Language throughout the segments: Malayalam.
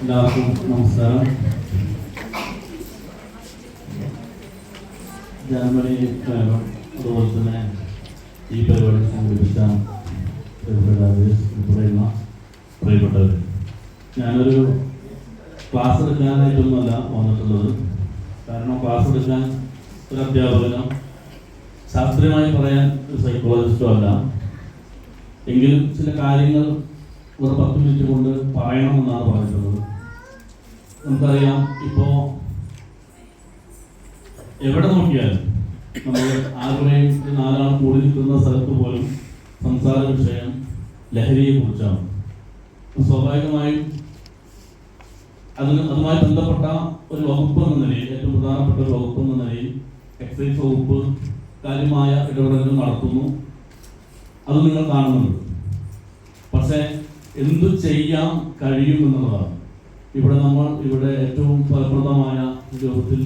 എല്ലാവർക്കും നമസ്കാരം. ജർമ്മനി അതുപോലെ തന്നെ ഈ പരിപാടി സംഘടിപ്പിച്ച പറയുന്ന പ്രിയപ്പെട്ടവർ, ഞാനൊരു ക്ലാസ് എടുക്കാനായിട്ടൊന്നുമല്ല വന്നിട്ടുള്ളത്. കാരണം ക്ലാസ് എടുക്കാൻ ഒരു അധ്യാപകനോ ശാസ്ത്രീയമായി പറയാൻ ഒരു സൈക്കോളജിസ്റ്റോ അല്ല. എങ്കിലും ചില കാര്യങ്ങൾ ഒരു 10 മിനിറ്റ് കൊണ്ട് പറയണമെന്നാണ് പറഞ്ഞിട്ടുള്ളത്. നമുക്കറിയാം, ഇപ്പോൾ എവിടെ നോക്കിയാലും നമ്മൾ ആരുടെയും 4 ആൾ കൂടി നിൽക്കുന്ന സ്ഥലത്ത് പോലും സംസാര വിഷയം ലഹരിയെ കുറിച്ചാണ്. സ്വാഭാവികമായും അതുമായി ബന്ധപ്പെട്ട ഒരു വകുപ്പ് എന്ന നിലയിൽ, ഏറ്റവും പ്രധാനപ്പെട്ട ഒരു വകുപ്പ് എന്ന നിലയിൽ എക്സൈസ് വകുപ്പ് കാര്യമായ ഇടപെടലുകൾ നടത്തുന്നു. അത് നിങ്ങൾ കാണുന്നുണ്ട്. പക്ഷേ എന്തു ചെയ്യാൻ കഴിയുമെന്നുള്ളതാണ് ഇവിടെ ഏറ്റവും ഫലപ്രദമായ രൂപത്തിൽ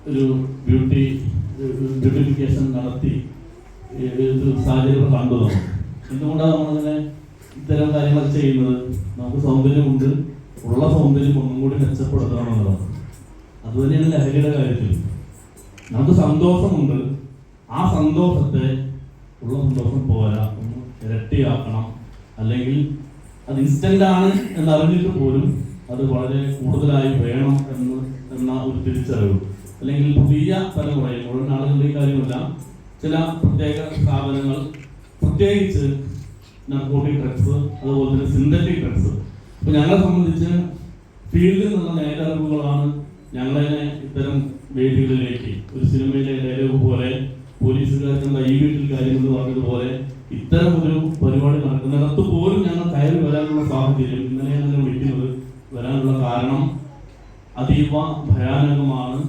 ഒരു ബ്യൂട്ടിഫിക്കേഷൻ നടത്തി സാഹചര്യം കണ്ടതാണ്. എന്തുകൊണ്ടാണ് നമ്മളിങ്ങനെ ഇത്തരം കാര്യങ്ങൾ ചെയ്യുന്നത്? നമുക്ക് സൗന്ദര്യമുണ്ട്, ഉള്ള സൗന്ദര്യം ഒന്നും കൂടി മെച്ചപ്പെടുത്തണമെന്നുള്ളതാണ്. അതുതന്നെയാണ് ലഹരിയുടെ കാര്യത്തിൽ. നമുക്ക് സന്തോഷമുണ്ട്, ആ സന്തോഷത്തെ ഉള്ള സന്തോഷം പോരാ, ഒന്ന് ഇരട്ടിയാക്കണം. അല്ലെങ്കിൽ അത് ഇൻസ്റ്റന്റ് ആണ് എന്നറിഞ്ഞിട്ട് പോലും അത് വളരെ കൂടുതലായി വേണം എന്ന ഒരു തിരിച്ചറിവ്. അല്ലെങ്കിൽ പുതിയ തലമുറയിൽ മുഴുവൻ ആളുകളുടെ കാര്യമില്ല, ചില പ്രത്യേക സ്ഥാപനങ്ങൾ, പ്രത്യേകിച്ച് നാർക്കോട്ടിക് ഡ്രഗ്സ്, അതുപോലെ തന്നെ സിന്തറ്റിക് ഡ്രഗ്സ്. അപ്പോൾ ഞങ്ങളെ സംബന്ധിച്ച് ഫീൽഡിൽ നിന്നുള്ള നേരറിവുകളാണ് ഞങ്ങളെ ഇത്തരം വേദികളിലേക്ക്, ഒരു സിനിമയിലെ ഡയലോഗ് പോലെ, പോലീസുകാർക്ക് ഈ വീട്ടിൽ കാര്യം എന്ന് പറഞ്ഞതുപോലെ ഇത്തരം ഒരു പരിപാടി നടക്കുന്നിടത്ത് പോലും ഞങ്ങൾ കയറി വരാനുള്ള സാഹചര്യം, ഇന്നലെ ഞങ്ങൾ വിളിക്കുന്നത് വരാനുള്ള കാരണം അതീവ ഭയാനകമാണ്.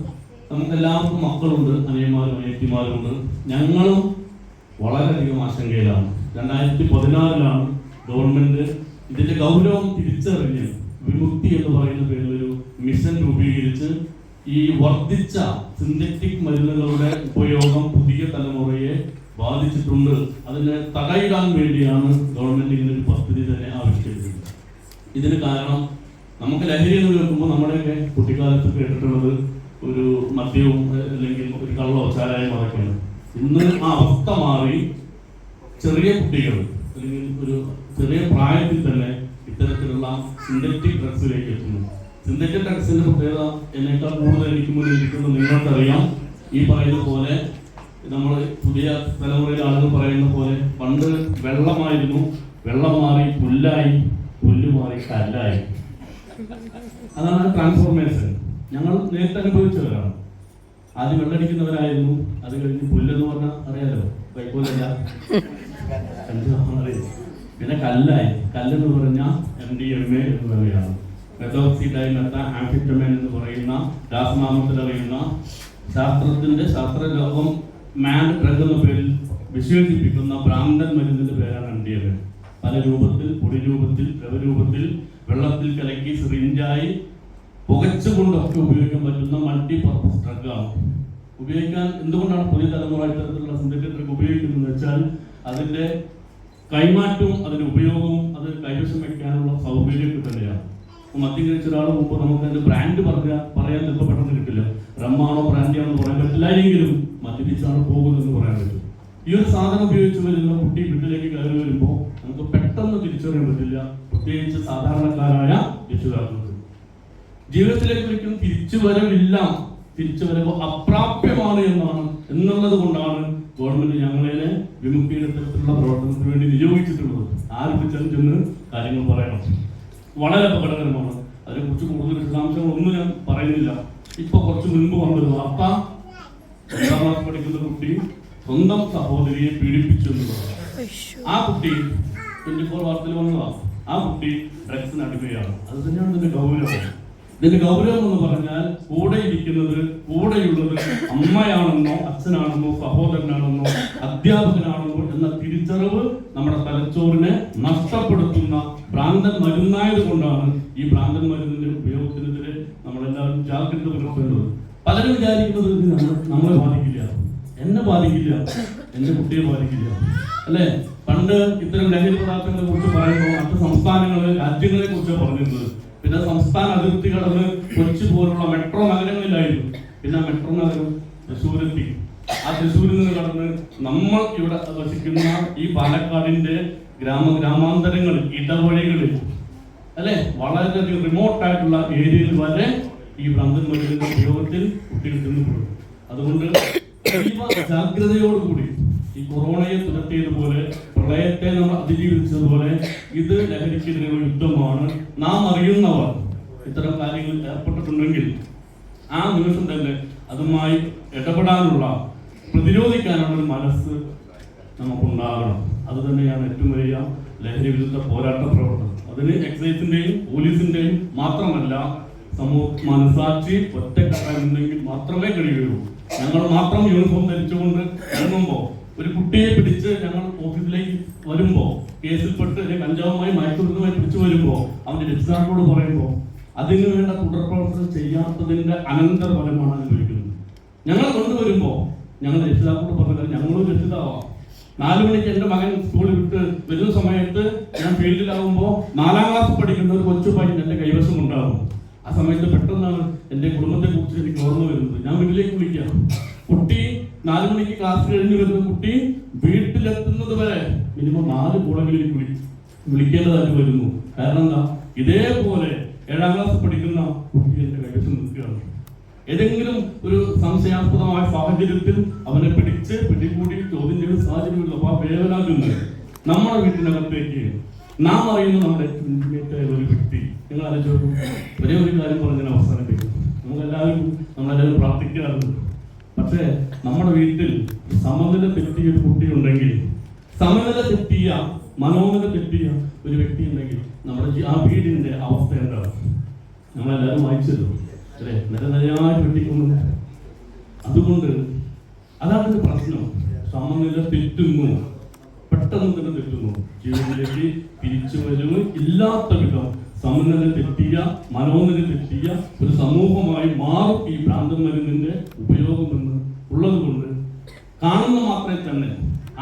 നമുക്കെല്ലാവർക്കും മക്കളുണ്ട്, അനിയന്മാരും അനിയത്തിമാരുണ്ട്. ഞങ്ങളും വളരെയധികം ആശങ്കയിലാണ്. 2016 ഗവൺമെന്റ് ഇതിന്റെ ഗൗരവം തിരിച്ചറിഞ്ഞ് വിമുക്തി എന്ന് പറയുന്ന പേരിലൊരു മിഷൻ രൂപീകരിച്ച് ഈ വർദ്ധിച്ച സിന്തറ്റിക് മരുന്നുകളുടെ ഉപയോഗം പുതിയ തലമുറയെ ബാധിച്ചിട്ടുണ്ട്. അതിനെ തടയിടാൻ വേണ്ടിയാണ് ഗവൺമെന്റ് ഇങ്ങനൊരു പദ്ധതി തന്നെ ആവിഷ്കരിച്ചത്. ഇതിന് കാരണം, നമുക്ക് ലഹരി എന്ന് കേൾക്കുമ്പോൾ നമ്മുടെയൊക്കെ കുട്ടിക്കാലത്ത് കേട്ടിട്ടുള്ളത് ഒരു മദ്യവും അല്ലെങ്കിൽ ഒരു കള്ളോ ചാരായം അതൊക്കെയാണ്. ഇന്ന് ആ അവസ്ഥ മാറി ചെറിയ കുട്ടികൾ അല്ലെങ്കിൽ ഒരു ചെറിയ പ്രായത്തിൽ തന്നെ ഇത്തരത്തിലുള്ള സിന്തറ്റിക് ഡ്രഗ്സിലേക്ക് എത്തുന്നു. സിന്തറ്റിക് ഡ്രഗ്സിന്റെ പ്രത്യേകത എന്നേക്കാൾ കൂടുതൽ എനിക്ക് മുന്നിൽ ഇരിക്കുന്ന നിങ്ങൾക്കറിയാം. ഈ പറയുന്ന പോലെ നമ്മൾ പുതിയ തലമുറയിലെ ആളുകൾ പറയുന്ന പോലെ പണ്ട് വെള്ളമായിരുന്നു, വെള്ളം മാറി പുല്ലായി, പുല്ല് മാറി കല്ലായി. അതാണ് ട്രാൻസ്ഫോർമേഷൻ. ഞങ്ങൾ നേരത്തെ അനുഭവിച്ചവരാണ്. ആദ്യം വെള്ളടിക്കുന്നവരായിരുന്നു, അത് കഴിഞ്ഞ് പുല്ലെന്ന് പറഞ്ഞാൽ അറിയാലോ, വൈക്കോലല്ല, പിന്നെ കല്ലായി. കല്ലെന്ന് പറഞ്ഞാൽ MDMA എന്ന് പറയുകയാണ്. മെത്തോക്സിഡൈമെത്താംഫെറ്റമിൻ എന്ന് പറയുന്ന രാസനാമത്തിൽ അറിയുന്ന ശാസ്ത്ര ലോകം മാൻ ഡ്രഗ് എന്ന പേരിൽ വിശേഷിപ്പിക്കുന്ന ഭ്രാന്തൻ മരുന്നിന്റെ പേരാണ് MDMA. പല രൂപത്തിൽ, പൊടി രൂപത്തിൽ, ദ്രവരൂപത്തിൽ, വെള്ളത്തിൽ കലക്കി സിറിഞ്ചായി പുകച്ചുകൊണ്ടൊക്കെ ഉപയോഗിക്കാൻ പറ്റുന്ന മൾട്ടി പർപ്പസ് ഡ്രഗാണ്. ഉപയോഗിക്കാൻ എന്തുകൊണ്ടാണ് പുതിയ തലമുറ ഇത്തരത്തിലുള്ള സിന്തറ്റിക് ഡ്രഗ് ഉപയോഗിക്കുന്നതെന്ന് വെച്ചാൽ അതിന്റെ കൈമാറ്റവും അതിന്റെ ഉപയോഗവും അത് കൈവശം വയ്ക്കാനുള്ള സൗകര്യമൊക്കെ തന്നെയാണ്. മദ്യം കഴിച്ച ഒരാൾ മുമ്പ് നമുക്ക് അതിന്റെ ബ്രാൻഡ് പറയാൻ ചിലപ്പോൾ പെട്ടെന്ന് കിട്ടില്ല. റമ്മാണോ ബ്രാൻഡിയാണോ പറയാൻ പറ്റില്ല, എങ്കിലും മദ്യപിച്ചാണ് പോകുന്നതെന്ന് പറയാൻ പറ്റും. ഈ ഒരു സാധനം ഉപയോഗിച്ച് വരുന്ന കുട്ടി വീട്ടിലേക്ക് കയറി വരുമ്പോൾ നമുക്ക് പെട്ടെന്ന് തിരിച്ചറിയാൻ പറ്റില്ല, പ്രത്യേകിച്ച് സാധാരണക്കാരായ രക്ഷിതാക്കൾക്ക്. ജീവിതത്തിലേക്ക് ഒരിക്കലും തിരിച്ചുവരവില്ല, തിരിച്ചുവരവ് അപ്രാപ്യമാണ് എന്നുള്ളത് കൊണ്ടാണ് ഗവൺമെന്റ് ഞങ്ങളെ വിമുക്തിയുടെ തരത്തിലുള്ള പ്രവർത്തനത്തിന് വേണ്ടി നിയോഗിച്ചിട്ടുള്ളത്. ആരംഭിച്ചാൽ ചെന്ന് കാര്യങ്ങൾ പറയണം. വളരെ അപകടകരമാണ്. അതിനെക്കുറിച്ച് കൂടുതൽ വിശദാംശങ്ങളൊന്നും ഞാൻ പറയുന്നില്ല. ഇപ്പൊ കുറച്ച് മുൻപ് വന്നൊരു വാർത്ത, 10ാം ക്ലാസ് പഠിക്കുന്ന കുട്ടി സ്വന്തം സഹോദരിയെ പീഡിപ്പിച്ചു എന്നുള്ളത്. ആ കുട്ടി 24 വാർത്തയിൽ വന്നതാണ്. ആ കുട്ടി ഡ്രഗ്സിന് അടിമയാണ്. അത് തന്നെയാണ് ഇതിന്റെ ഗൗരവം. ഇതിന്റെ ഗൗരവം എന്ന് പറഞ്ഞാൽ കൂടെയുള്ളത് അമ്മയാണെന്നോ അച്ഛനാണെന്നോ സഹോദരനാണെന്നോ അധ്യാപകനാണെന്നോ എന്ന തിരിച്ചറിവ് നമ്മുടെ തലച്ചോറിനെ നഷ്ടപ്പെടുത്തുന്ന ഭ്രാന്തൻ മരുന്നായത് കൊണ്ടാണ് ഈ ഭ്രാന്തൻ മരുന്നിന്റെ ഉപയോഗത്തിനെതിരെ നമ്മളെല്ലാവരും ജാഗ്രത പുലർത്തേണ്ടത്. പലരും വിചാരിക്കുന്നത് നമ്മളെ ബാധിക്കില്ല, എന്നെ ബാധിക്കില്ല, എന്റെ കുട്ടിയെ ബാധിക്കില്ല, അല്ലെ? പണ്ട് ഇത്തരം ലഹരി പദാർത്ഥങ്ങളെ കുറിച്ച് പറയുമ്പോൾ മറ്റു സംസ്ഥാന സംസ്ഥാനങ്ങള് രാജ്യങ്ങളെ കുറിച്ച് പറഞ്ഞിരുന്നത്. പിന്നെ സംസ്ഥാന അതിർത്തി കടന്ന് കൊച്ചി പോലുള്ള മെട്രോ നഗരങ്ങളിലായിരുന്നു. പിന്നെ മെട്രോ നഗരം തൃശ്ശൂരെത്തി. ആ തൃശ്ശൂരിൽ നിന്ന് കടന്ന് നമ്മൾ ഇവിടെ വസിക്കുന്ന ഈ പാലക്കാടിന്റെ ഗ്രാമാന്തരങ്ങളിൽ, ഇടവഴികളിൽ, അല്ലെ, വളരെയധികം റിമോട്ടായിട്ടുള്ള ഏരിയയിൽ വരെ ഈ ഭ്രാന്തൻ മരുന്നിന്റെ ഉപയോഗത്തിൽ കുട്ടികൾ ചെന്നപ്പെടും. അതുകൊണ്ട് ജാഗ്രതയോടുകൂടി ഈ കൊറോണയെ തുരത്തിയതുപോലെ, പ്രളയത്തെ നമ്മൾ അതിജീവിച്ചതുപോലെ, ഇത് ലഹരിക്കെതിരെയുള്ള യുദ്ധമാണ്. നാം അറിയുന്നവർ ഇത്തരം കാര്യങ്ങളിൽ ഏർപ്പെട്ടിട്ടുണ്ടെങ്കിൽ ആ നിമിഷം തന്നെ അതുമായി ഇടപെടാനുള്ള, പ്രതിരോധിക്കാനുള്ള ഒരു മനസ്സ് നമുക്കുണ്ടാകണം. അത് തന്നെയാണ് ഏറ്റവും വലിയ ലഹരി വിരുദ്ധ പോരാട്ട പ്രവർത്തനം. അതിന് എക്സൈസിന്റെയും പോലീസിന്റെയും മാത്രമല്ല, സമൂഹ മനസാക്ഷി ഒറ്റക്കെട്ടായിട്ടുണ്ടെങ്കിൽ മാത്രമേ കഴിയുകയുള്ളൂ. ഞങ്ങൾ മാത്രം യൂണിഫോം ധരിച്ചുകൊണ്ട് ഇറങ്ങുമ്പോൾ, ഒരു കുട്ടിയെ പിടിച്ച് ഞങ്ങൾ ഓഫീസിലേക്ക് വരുമ്പോൾ, കേസിൽപ്പെട്ട് കഞ്ചാവുമായി മയക്കുമരുന്നുമായി പിടിച്ചു വരുമ്പോൾ, അവന്റെ രക്ഷിതാക്കളോട് പറയുമ്പോൾ അതിനു വേണ്ട തുടർ പ്രവർത്തനം ചെയ്യാത്തതിന്റെ അനന്തരഫലമാണ് അനുഭവിക്കുന്നത്. ഞങ്ങൾ കൊണ്ടുവരുമ്പോൾ ഞങ്ങൾ രക്ഷിതാക്കളോട് പറഞ്ഞത്, ഞങ്ങളും രക്ഷിതാവാം. 4 മണിക്ക് എന്റെ മകൻ സ്കൂളിൽ വിട്ട് വരുന്ന സമയത്ത് ഞാൻ ഫീൽഡിലാവുമ്പോൾ 4ാം ക്ലാസ് പഠിക്കുന്ന ഒരു കൊച്ചു പയ്യൻ എന്റെ കൈവശം ഉണ്ടാകും. ആ സമയത്ത് പെട്ടെന്നാണ് എന്റെ കുടുംബത്തെ കുറിച്ച് എനിക്ക് ഓർമ്മ വരുന്നത്. ഞാൻ വീട്ടിലേക്ക് വിളിക്കാം. കുട്ടി 4 മണിക്ക് ക്ലാസ് കഴിഞ്ഞ് വരുന്ന കുട്ടി വീട്ടിലെത്തുന്നത് വരെ മിനിമം 4 കോളങ്ങളിലേക്ക് വിളിക്കേണ്ടതായിട്ട് വരുന്നു. കാരണം എന്താ? ഇതേപോലെ 7ാം ക്ലാസ് പഠിക്കുന്ന കുട്ടി എന്റെ കൈവശം നിൽക്കുകയാണ്. ഏതെങ്കിലും ഒരു സംശയാസ്പദമായ സാഹചര്യത്തിൽ അവനെ പിടികൂടി ചോദ്യം ചെയ്യുന്ന സാഹചര്യമുള്ള വേവനാകുന്നത് നമ്മുടെ വീട്ടിനകത്തേക്ക് നാം അറിയുന്ന നമ്മുടെ ഇന്റിമേറ്റായ ഒരു വ്യക്തി. നിങ്ങൾ ആലോചിച്ചു, ഒരേ ഒരു കാര്യം പറഞ്ഞാൽ അവസാനിപ്പിക്കും. നമ്മളെല്ലാവരും പ്രാർത്ഥിക്കാറുണ്ട്. പക്ഷേ നമ്മുടെ വീട്ടിൽ സമനില തെറ്റിയ ഒരു കുട്ടിയുണ്ടെങ്കിൽ, സമനില തെറ്റിയ, മനോനില തെറ്റിയ ഒരു വ്യക്തി ഉണ്ടെങ്കിൽ നമ്മുടെ ആ വീടിന്റെ അവസ്ഥ എന്താണ്? നമ്മളെല്ലാവരും വായിച്ചല്ലോ അല്ലെ? നിരനിരയായി വെട്ടിക്കൊണ്ടു. അതുകൊണ്ട് അതാണ് പ്രശ്നം. സമനില തെറ്റുന്നു, പെട്ടെന്ന് തന്നെ തെറ്റുന്നു. ജീവിതത്തിലേക്ക് തിരിച്ചു വരവ് ഇല്ലാത്ത വിധം സമനില തെറ്റിയ, മനോനില തെറ്റിയ ഒരു സമൂഹമായി മാറും ഈ ഭ്രാന്തൻ മരുന്നിന്റെ ഉപയോഗമെന്ന് ഉള്ളത് കൊണ്ട് കാണുന്ന മാത്രമേ തന്നെ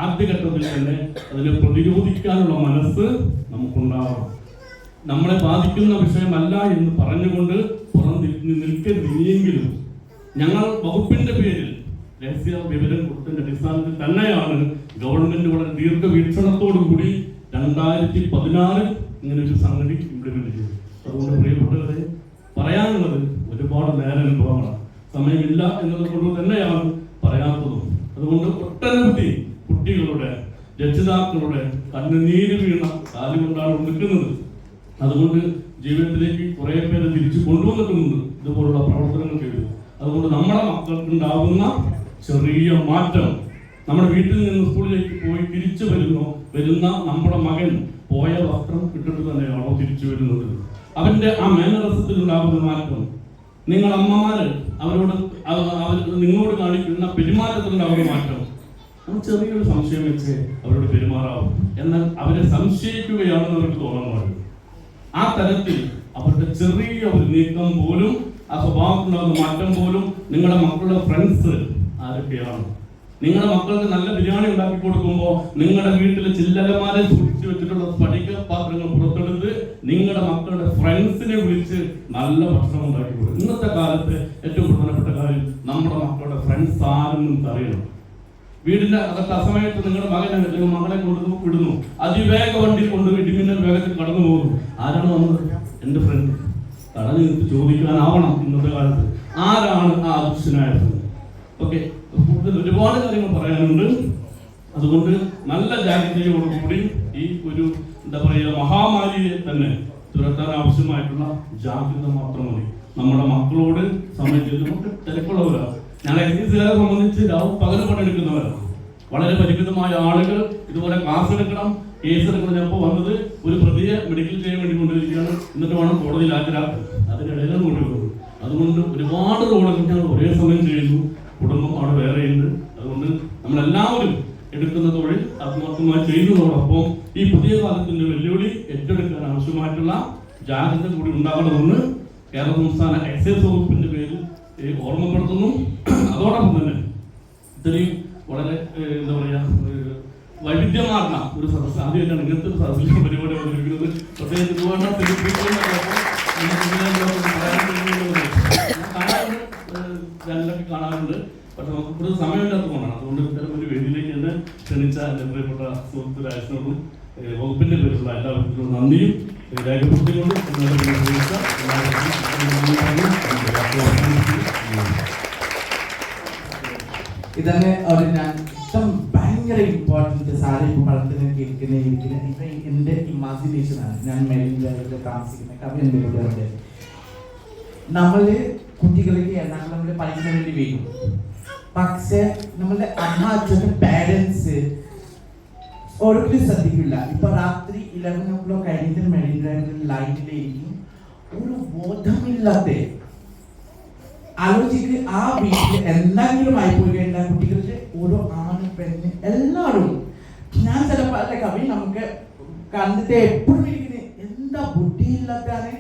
ആദ്യഘട്ടത്തിൽ തന്നെ അതിനെ പ്രതിരോധിക്കാനുള്ള മനസ്സ് നമുക്കുണ്ടാവണം. നമ്മളെ ബാധിക്കുന്ന വിഷയമല്ല എന്ന് പറഞ്ഞുകൊണ്ട് പുറം നിൽക്കരുതെങ്കിലും ഞങ്ങൾ വകുപ്പിന്റെ പേരിൽ രഹസ്യ വിവരം കൊടുത്തതിന്റെ അടിസ്ഥാനത്തിൽ തന്നെയാണ് ഗവൺമെന്റ് വളരെ ദീർഘവീക്ഷണത്തോടുകൂടി 2016 ഇങ്ങനെ ഒരു സംഗതി ഇംപ്ലിമെന്റ് ചെയ്തു. അതുകൊണ്ട് പ്രിയപ്പെട്ടവരെ, പറയാനുള്ളത് ഒരുപാട് നേരനുഭവങ്ങളാണ്. സമയമില്ല എന്നത് കൊണ്ട് തന്നെയാണ് പറയാത്തതും. അതുകൊണ്ട് ഒട്ടനവധി കുട്ടികളുടെ, രക്ഷിതാക്കളുടെ കണ്ണുനീര് വീണ കാലുകൊണ്ടാണ് നിൽക്കുന്നത്. അതുകൊണ്ട് ജീവിതത്തിലേക്ക് കുറെ പേരെ തിരിച്ചു കൊണ്ടുവന്നിട്ടുണ്ട് ഇതുപോലുള്ള പ്രവർത്തനങ്ങൾ ചെയ്തു. അതുകൊണ്ട് നമ്മുടെ മക്കൾക്കുണ്ടാകുന്ന ചെറിയ മാറ്റം, നമ്മുടെ വീട്ടിൽ നിന്ന് സ്കൂളിലേക്ക് പോയി തിരിച്ചു വരുന്ന നമ്മുടെ മകൻ പോയ വസ്ത്രം ഇട്ടിട്ട് തന്നെയാണോ തിരിച്ചു വരുന്നത്? അവന്റെ ആ മാനറിസത്തിലുണ്ടാകുന്ന മാറ്റം, നിങ്ങൾ അമ്മമാര് നിങ്ങളോട് കാണിക്കുന്ന പെരുമാറ്റത്തിലുണ്ടാകുന്ന മാറ്റം, ചെറിയൊരു സംശയം വെച്ച് അവരോട് പെരുമാറാവും. എന്നാൽ അവരെ സംശയിക്കുകയാണെന്ന് അവർക്ക് തോന്നാൻ പാടില്ല. ആ തരത്തിൽ അവരുടെ ചെറിയ ഒരു നീക്കം പോലും, ആ സ്വഭാവത്തിലുണ്ടാകുന്ന മാറ്റം പോലും, നിങ്ങളുടെ മക്കളുടെ ഫ്രണ്ട്സ് ആരൊക്കെയാണ്? നിങ്ങളുടെ മക്കൾക്ക് നല്ല ബിരിയാണി ഉണ്ടാക്കി കൊടുക്കുമ്പോൾ നിങ്ങളുടെ വീട്ടിലെ ചില്ലലമാരെ സൂക്ഷിച്ചു വെച്ചിട്ടുള്ള സ്ഫടിക പാത്രങ്ങൾ പുറത്തെടുത്ത് നിങ്ങളുടെ മക്കളുടെ ഫ്രണ്ട്സിനെ വിളിച്ച് നല്ല ഭക്ഷണം ഉണ്ടാക്കി കൊടുക്കും. ഇന്നത്തെ കാലത്ത് ഏറ്റവും പ്രധാനപ്പെട്ട കാര്യം നമ്മുടെ മക്കളുടെ ഫ്രണ്ട്സ് ആരെന്നും അറിയണം. വീടിന്റെ അകത്ത് അസമയത്ത് നിങ്ങളുടെ മകനെ അല്ലെങ്കിൽ മകളെ കൊണ്ടു വിടുന്നു, അതിവേഗ വണ്ടി കൊണ്ട് ഇടിമിന്നൽ വേഗത്തിൽ കടന്നു പോകുന്നു. ആരാണ് വന്നത്? എന്റെ ഫ്രണ്ട്. തടഞ്ഞു നിർത്തി ചോദിക്കാനാവണം ഇന്നത്തെ കാലത്ത് ആരാണ് ആ അദൃശ്യനായ ഫ്രണ്ട്. ഓക്കെ, കൂടുതൽ ഒരുപാട് കാര്യങ്ങൾ പറയാനുണ്ട്. അതുകൊണ്ട് നല്ല ജാഗ്രതയോടുകൂടി ഈ ഒരു എന്താ പറയുക മഹാമാരിയെ തന്നെ തുരത്താൻ ആവശ്യമായിട്ടുള്ള ജാഗ്രത മാത്രം മതി. നമ്മുടെ മക്കളോട് സമയത്ത് തിരക്കുള്ളവരാണ്. ഞാൻ എക്സൈസുകാരെ സംബന്ധിച്ച് പകരം പണിയെടുക്കുന്നവരാണ്. വളരെ പരിമിതമായ ആളുകൾ ഇതുപോലെ ക്ലാസ് എടുക്കണം, കേസ് എടുക്കണം. ഞാൻ ഇപ്പോൾ വന്നത് ഒരു പ്രതിയെ മെഡിക്കൽ ചെയ്യാൻ വേണ്ടി കൊണ്ടുവരികയാണ്. എന്നിട്ട് വേണം കോടതിയിൽ ഹാജരാക്കാൻ. അതിനിടയിലാണ് കൊണ്ടുവരുന്നത്. അതുകൊണ്ട് ഒരുപാട് റോഡുകൾ ഞങ്ങൾ ഒരേ സമയം ചെയ്യുന്നു. കുടുംബം അവിടെ വേറെയുണ്ട്. അതുകൊണ്ട് നമ്മളെല്ലാവരും എടുക്കുന്ന തൊഴിൽ ആത്മാർത്ഥമായി ചെയ്യുന്നതോടൊപ്പം ഈ പുതിയ കാലത്തിന്റെ വെല്ലുവിളി ഏറ്റെടുക്കാൻ ആവശ്യമായിട്ടുള്ള ജാഗ്രത കൂടി ഉണ്ടാകണമെന്ന് കേരള സംസ്ഥാന എക്സൈസ് വകുപ്പിന്റെ പേരിൽ ഓർമ്മപ്പെടുത്തുന്നു. അതോടൊപ്പം തന്നെ ഇത്രയും വളരെ എന്താ പറയാ വൈവിധ്യമാർന്ന ഒരു സദസ്സ്, ആദ്യമായിട്ടാണ് ഇങ്ങനത്തെ ഒരു സദസ്സിൽ പരിപാടി അവതരിപ്പിക്കുന്നത്. പ്രത്യേകിച്ച് ഇതുപോലെ ഫിലിപ്പിക്കലിനൊക്കെ ചാനലൊക്കെ കാണാറുണ്ട്. പക്ഷെ നമുക്ക് കൂടുതൽ സമയമില്ലാത്തതുകൊണ്ടാണ്. അതുകൊണ്ട് ഇത്തരം ഒരു വേദിയിലേക്ക് എന്നെ ക്ഷണിച്ച എൻ്റെ പ്രിയപ്പെട്ട സുഹൃത്ത് രാജേഷിനോടും വകുപ്പിൻ്റെ പേരിലുള്ള എല്ലാവർക്കും നന്ദിയും രേഖപ്പെടുത്തിക്കൊണ്ട് ഇതന്നെ ഒരു ഞാൻ ഇഷ്ടം ഭയങ്കര ഇമ്പോർട്ടൻറ്റ് സാറ് ഇപ്പോൾ പഠനത്തിന് ഇരിക്കുന്ന ഇപ്പം എൻ്റെ ഇമാജിനേഷനാണ്. ഞാൻ മേലിൻ്റെ താമസിക്കുന്ന കവി എൻ്റെ കൂടെ നമ്മൾ കുട്ടികൾക്ക് നമ്മൾ പഠിക്കാൻ വേണ്ടി വരും. പക്ഷേ നമ്മളുടെ അമ്മ അച്ഛൻ്റെ പാരൻസ് ഒരിക്കലും ശ്രദ്ധിക്കില്ല. ഇപ്പൊ രാത്രി 11 o'clock കഴിഞ്ഞിട്ട് മെഡിൻ ഡ്രൈവിൽ ലൈനിലേക്ക് ഒരു ബോധമില്ലാത്ത ആലോചിക്ക് ആ വീട്ടിൽ എന്തെങ്കിലും ആയിപ്പോയി കഴിഞ്ഞാൽ കുട്ടികൾക്ക് ഓരോ ആണ് പെണ്ണ് എല്ലാവരും ഞാൻ ചിലപ്പോൾ അല്ലെ കവി നമുക്ക് കണ്ടിട്ട് എപ്പോഴും ഇരിക്കുന്നത് എന്താ ബുദ്ധിയില്ലാത്താണ്.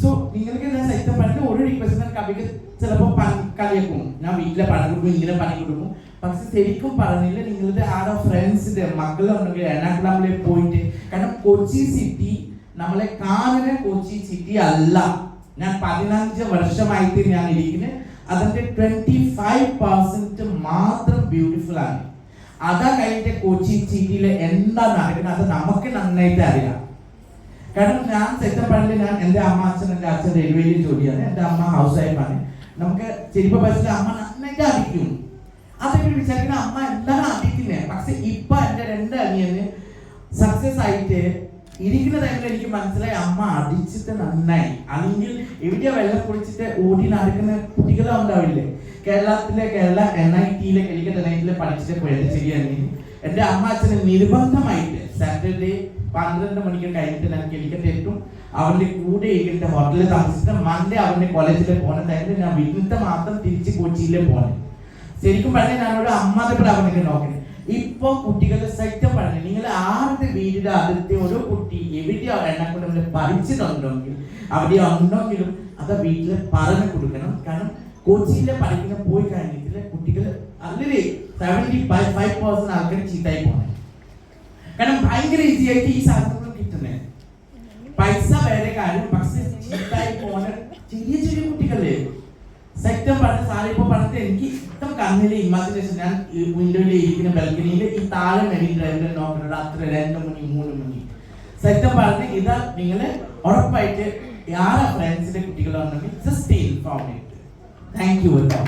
സോ നിങ്ങൾക്ക് ഞാൻ സൈത്തം പറഞ്ഞ ഒരു റിക്വസ്റ്റ് കവിക്ക് ചിലപ്പോൾ കളിയാക്കും, ഞാൻ വീട്ടിലെ പണി കൊടുക്കും ഇങ്ങനെ പണി കൊടുക്കും. പക്ഷെ ശരിക്കും പറഞ്ഞില്ല നിങ്ങളുടെ ആരോ ഫ്രണ്ട്സിന്റെ മക്കളുണ്ടെങ്കിൽ എറണാകുളമിൽ പോയിട്ട്, കാരണം കൊച്ചി സിറ്റി നമ്മളെ കാണുന്ന കൊച്ചി സിറ്റി അല്ല. ഞാൻ 15 വർഷമായിട്ട് ഞാൻ ഇരിക്കുന്നത് അതിന്റെ 25% മാത്രം ബ്യൂട്ടിഫുൾ ആണ്. അതാ കഴിഞ്ഞിട്ട് കൊച്ചി സിറ്റിയിൽ എന്താ നടക്കുന്നത് അത് നമുക്ക് നന്നായിട്ട് അറിയാം. കാരണം ഞാൻ സത്യം പറഞ്ഞില്ല, ഞാൻ എൻ്റെ എൻ്റെ അച്ഛൻ റെയിൽവേയിൽ ജോലിയാണ്, എൻ്റെ അമ്മ ഹൗസ് വൈഫാണ്. നമുക്ക് ചെരുപ്പ ബസ്സിൽ അമ്മ നന്നായിട്ട് അടിക്കും. അതൊക്കെ വിചാരിക്കുന്ന അമ്മ എന്താണ് അടിക്കുന്നത്. പക്ഷെ ഇപ്പൊ എൻ്റെ 2 അനിയന് സക്സസ് ആയിട്ട് ഇരിക്കുന്ന ടൈമിൽ എനിക്ക് മനസ്സിലായി അമ്മ അടിച്ചിട്ട് നന്നായി. അല്ലെങ്കിൽ എവിടെയാ വെള്ളം കുടിച്ചിട്ട് ഓടി നടക്കുന്ന കുട്ടികളെ ഉണ്ടാവില്ലേ. കേരള NIT കാലിക്കറ്റ് NIT പഠിച്ചിട്ട് പോയത് ശരിയാണ്. എൻ്റെ അമ്മ അച്ഛന് നിർബന്ധമായിട്ട് സാറ്റർഡേ 12 മണിക്ക് കഴിഞ്ഞിട്ട് ഞാൻ കാലിക്കറ്റ് എത്തും. അവന്റെ കൂടെ ഇരിക്കുന്ന ഹോട്ടലിൽ താമസിച്ചിട്ട് മൺഡേ അവന്റെ കോളേജിൽ പോണ ടൈമിൽ ഞാൻ വീട്ടിലത്തെ മാത്രം തിരിച്ച് കൊച്ചിയിലെ പോണേ. ശരിക്കും പറഞ്ഞാൽ ഞാനോട് അമ്മാതെ അവനൊക്കെ നോക്കണേ. ഇപ്പൊ കുട്ടികളുടെ സത്യം പറഞ്ഞു, നിങ്ങൾ ആരുടെ വീടിന്റെ അതിർത്തി ഓരോ കുട്ടി എവിടെയോ എണ്ണക്കൊണ്ട് നമ്മൾ പഠിച്ചിട്ടുണ്ടെങ്കിൽ അവിടെ ഉണ്ടെങ്കിലും അത് വീട്ടിൽ പറഞ്ഞു കൊടുക്കണം. കാരണം കൊച്ചിയിലെ പഠിക്കുന്ന പോയി കഴിഞ്ഞിട്ട് കുട്ടികൾ അതില് 75% ആൾക്കാർ ചീത്തായി പോണേ. കാരണം ഭയങ്കര ഈസി ആയിട്ട് ഈ സാധനങ്ങൾ കിട്ടുന്നേ. പൈസ വേറെ കാര്യം, പക്ഷെ ചീത്തായി പോണ ചെറിയ ചെറിയ കുട്ടികളെ സത്യം പറഞ്ഞ സാറ് ഇപ്പൊ പറഞ്ഞിട്ട് എനിക്ക് ഇഷ്ടം കണ്ണിലെ ഇമാജിനേഷൻ. ഞാൻ വിൻഡോയിൽ ഇരിക്കുന്ന ബാൽക്കണിയിൽ ഈ താഴെ മെഡിൻ ഡ്രൈവിൽ നോക്കുന്നത് രാത്രി 2 മണി 3 മണി. സത്യം പറഞ്ഞ് ഇതാ നിങ്ങള് ഉറപ്പായിട്ട് ആരെ ഫ്രണ്ട്സിന്റെ കുട്ടികളുണ്ടെങ്കിൽ ജസ്റ്റ് ഇൻഫോം ചെയ്ത്. Thank you so much.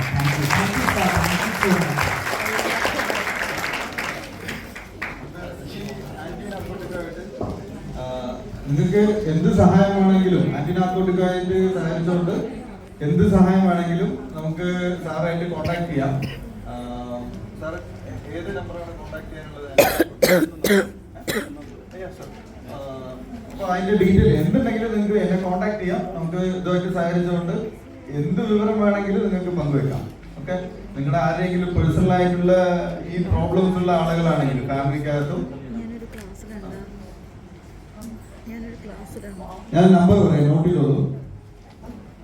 നിങ്ങൾക്ക് എന്ത് സഹായമാണെങ്കിലും ആന്റി നാർക്കോട്ടിക്കായിട്ട് സഹായിച്ചുകൊണ്ട് എന്ത് സഹായം വേണമെങ്കിലും നമുക്ക് സാറായിട്ട് കോൺടാക്ട് ചെയ്യാം. സാർ ഏത് നമ്പറാണ് കോൺടാക്ട് ചെയ്യാനുള്ളത്? അപ്പോൾ അതിന്റെ ഡീറ്റെയിൽ എന്തുണ്ടെങ്കിലും നിങ്ങൾക്ക് എന്നെ കോൺടാക്ട് ചെയ്യാം. നമുക്ക് ഇതുമായിട്ട് സഹകരിച്ചുകൊണ്ട് എന്ത് വിവരം വേണമെങ്കിലും നിങ്ങൾക്ക് പങ്കുവെക്കാം. ഓക്കെ, നിങ്ങളുടെ ആരെങ്കിലും പേഴ്സണൽ ആയിട്ടുള്ള ഈ പ്രോബ്ലംസ് ഉള്ള ആളുകളാണെങ്കിലും ഫാമിലിക്കകത്തും ഞാൻ നമ്പർ പറയാം, നോട്ട് ചെയ്തോളൂ.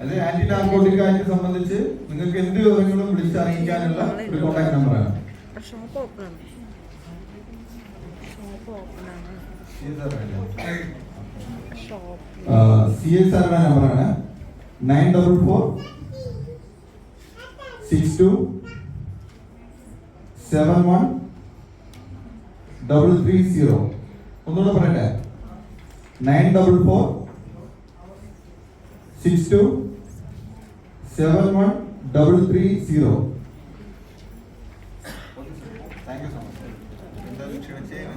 അത് ആന്റി നാർക്കോട്ടിക് ആയിട്ട് സംബന്ധിച്ച് നിങ്ങൾക്ക് എന്ത് വിവരങ്ങളും വിളിച്ചറിയിക്കാനുള്ള ഒരു കോൺടാക്ട് നമ്പറാണ്. CSRയുടെ നമ്പറാണ് 9446271330. ഒന്നുകൂടെ പറയട്ടെ, 9446271330. Thank you so much. എന്തായാലും ക്ഷണിച്ചതിന്